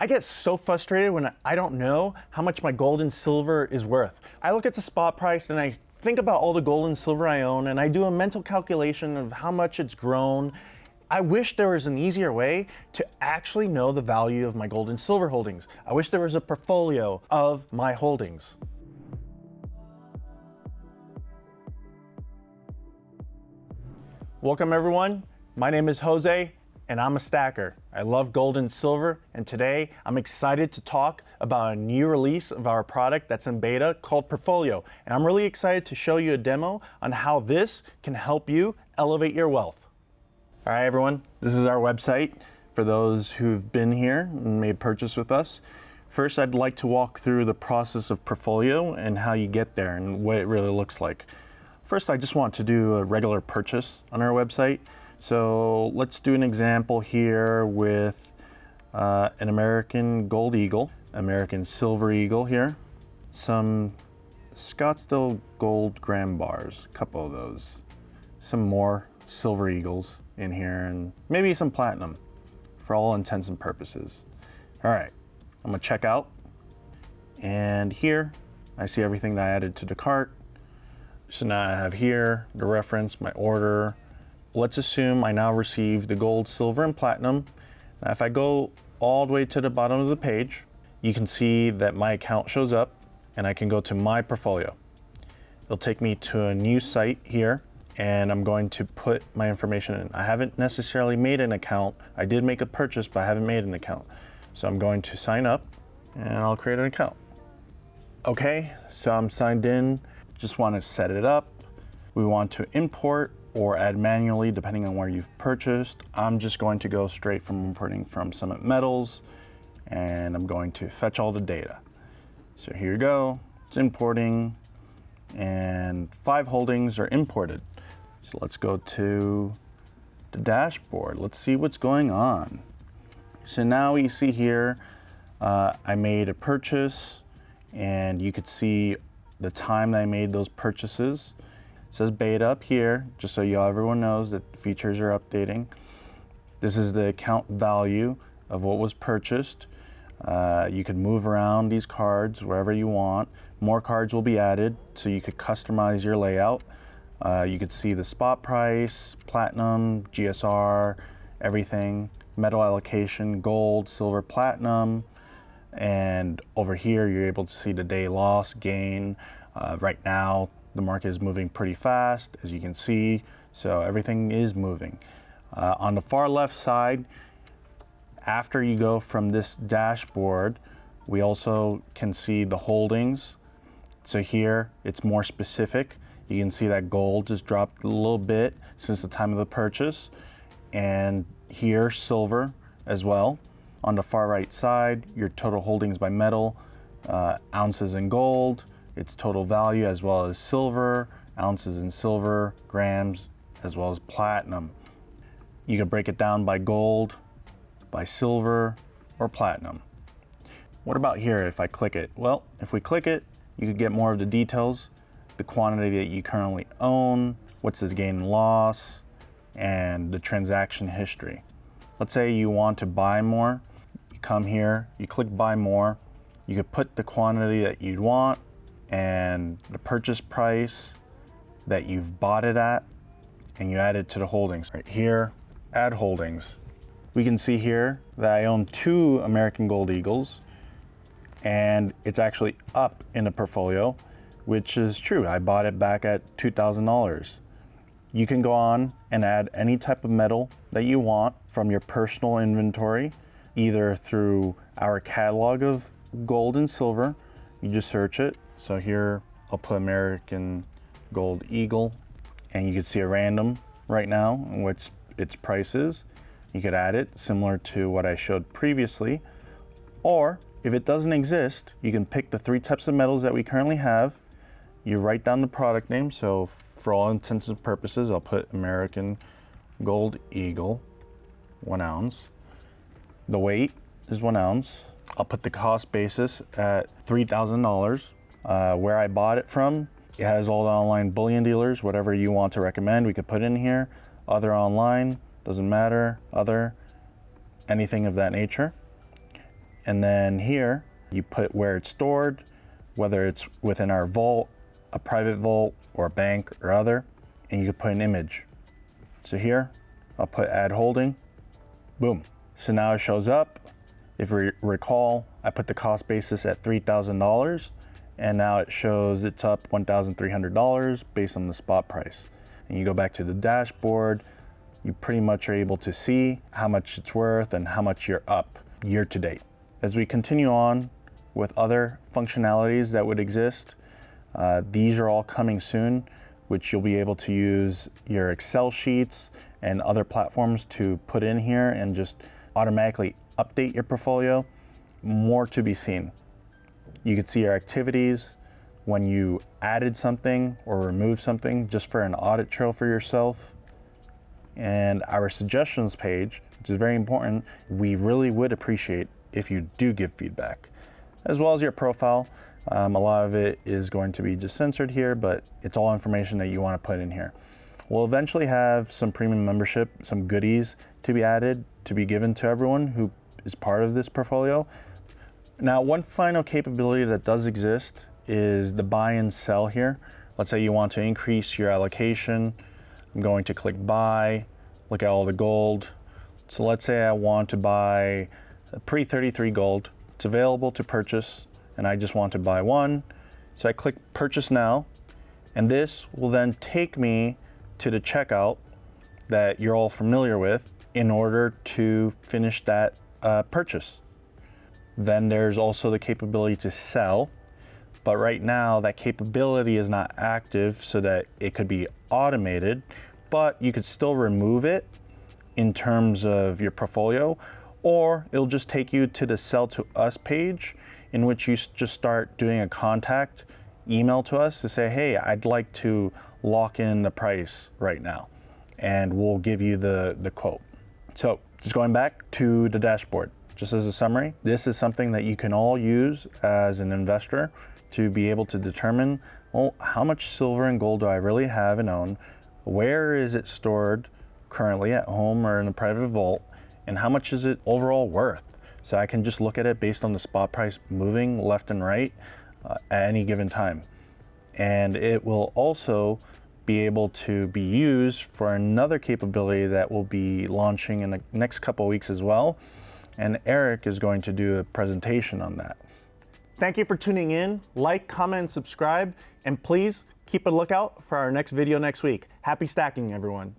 I get so frustrated when I don't know how much my gold and silver is worth. I look at the spot price and I think about all the gold and silver I own, and I do a mental calculation of how much it's grown. I wish there was an easier way to actually know the value of my gold and silver holdings. I wish there was a portfolio of my holdings. Welcome everyone, my name is Jose and I'm a stacker. I love gold and silver, and today I'm excited to talk about a new release of our product that's in beta called Portfolio. And I'm really excited to show you a demo on how this can help you elevate your wealth. All right everyone, this is our website for those who've been here and made a purchase with us. First, I'd like to walk through the process of Portfolio and how you get there and what it really looks like. First, I just want to do a regular purchase on our website. So let's do an example here with an American Gold Eagle, American Silver Eagle here, some Scottsdale Gold Graham bars, a couple of those, some more Silver Eagles in here, and maybe some Platinum for all intents and purposes. All right, I'm gonna check out, and here I see everything that I added to the cart. So now I have here the reference, my order. Let's assume I now receive the gold, silver, and platinum. Now if I go all the way to the bottom of the page, you can see that my account shows up and I can go to my portfolio. It'll take me to a new site here and I'm going to put my information in. I haven't necessarily made an account. I did make a purchase, but I haven't made an account. So I'm going to sign up and I'll create an account. Okay, so I'm signed in. Just want to set it up. We want to import or add manually depending on where you've purchased. I'm just going to go straight from importing from Summit Metals, and I'm going to fetch all the data. So here you go, it's importing, and 5 holdings are imported. So let's go to the dashboard. Let's see what's going on. So now you see here, I made a purchase, and you could see the time that I made those purchases. It says beta up here, just so everyone knows that the features are updating. This is the account value of what was purchased. You can move around these cards wherever you want. More cards will be added, so you could customize your layout. You could see the spot price, platinum, GSR, everything, metal allocation, gold, silver, platinum. And over here, you're able to see the day loss, gain. Right now, the market is moving pretty fast, as you can see, so everything is moving. On the far left side, after you go from this dashboard, we also can see the holdings. So here, it's more specific. You can see that gold just dropped a little bit since the time of the purchase. And here, silver as well. On the far right side, your total holdings by metal, ounces in gold, its total value, as well as silver, ounces in silver, grams, as well as platinum. You can break it down by gold, by silver, or platinum. What about here if I click it? Well, if we click it, you could get more of the details, the quantity that you currently own, what's the gain and loss, and the transaction history. Let's say you want to buy more. You come here, you click buy more. You could put the quantity that you'd want and the purchase price that you've bought it at, and you add it to the holdings. Right here, add holdings. We can see here that I own 2 American Gold Eagles, and it's actually up in the portfolio, which is true. I bought it back at $2,000. You can go on and add any type of metal that you want from your personal inventory, either through our catalog of gold and silver. You just search it. So here, I'll put American Gold Eagle, and you can see a random right now and what its price is. You could add it similar to what I showed previously. Or if it doesn't exist, you can pick the 3 types of metals that we currently have. You write down the product name. So for all intents and purposes, I'll put American Gold Eagle, 1 ounce. The weight is 1 ounce. I'll put the cost basis at $3,000. Where I bought it from, it has all the online bullion dealers, whatever you want to recommend, we could put in here. Other online, doesn't matter, other, anything of that nature. And then here, you put where it's stored, whether it's within our vault, a private vault, or a bank or other, and you can put an image. So here, I'll put add holding, boom. So now it shows up. If we recall, I put the cost basis at $3,000, and now it shows it's up $1,300 based on the spot price. And you go back to the dashboard, you pretty much are able to see how much it's worth and how much you're up year to date. As we continue on with other functionalities that would exist, these are all coming soon, which you'll be able to use your Excel sheets and other platforms to put in here and just automatically update your portfolio. More to be seen. You can see your activities when you added something or removed something, just for an audit trail for yourself. And our suggestions page, which is very important. We really would appreciate if you do give feedback, as well as your profile. A lot of it is going to be just censored here, but it's all information that you want to put in here. We'll eventually have some premium membership, some goodies to be added, to be given to everyone who is part of this portfolio. Now, one final capability that does exist is the buy and sell here. Let's say you want to increase your allocation. I'm going to click buy, look at all the gold. So let's say I want to buy a pre-33 gold. It's available to purchase, and I just want to buy one. So I click purchase now, and this will then take me to the checkout that you're all familiar with in order to finish that purchase. Then there's also the capability to sell, but right now that capability is not active so that it could be automated, but you could still remove it in terms of your portfolio, or it'll just take you to the sell to us page, in which you just start doing a contact email to us to say, hey, I'd like to lock in the price right now, and we'll give you the quote. So just going back to the dashboard, just as a summary, this is something that you can all use as an investor to be able to determine, well, how much silver and gold do I really have and own? Where is it stored currently, at home or in a private vault? And how much is it overall worth? So I can just look at it based on the spot price moving left and right at any given time. And it will also be able to be used for another capability that will be launching in the next couple of weeks as well. And Eric is going to do a presentation on that. Thank you for tuning in. Like, comment, and subscribe. And please keep a lookout for our next video next week. Happy stacking, everyone.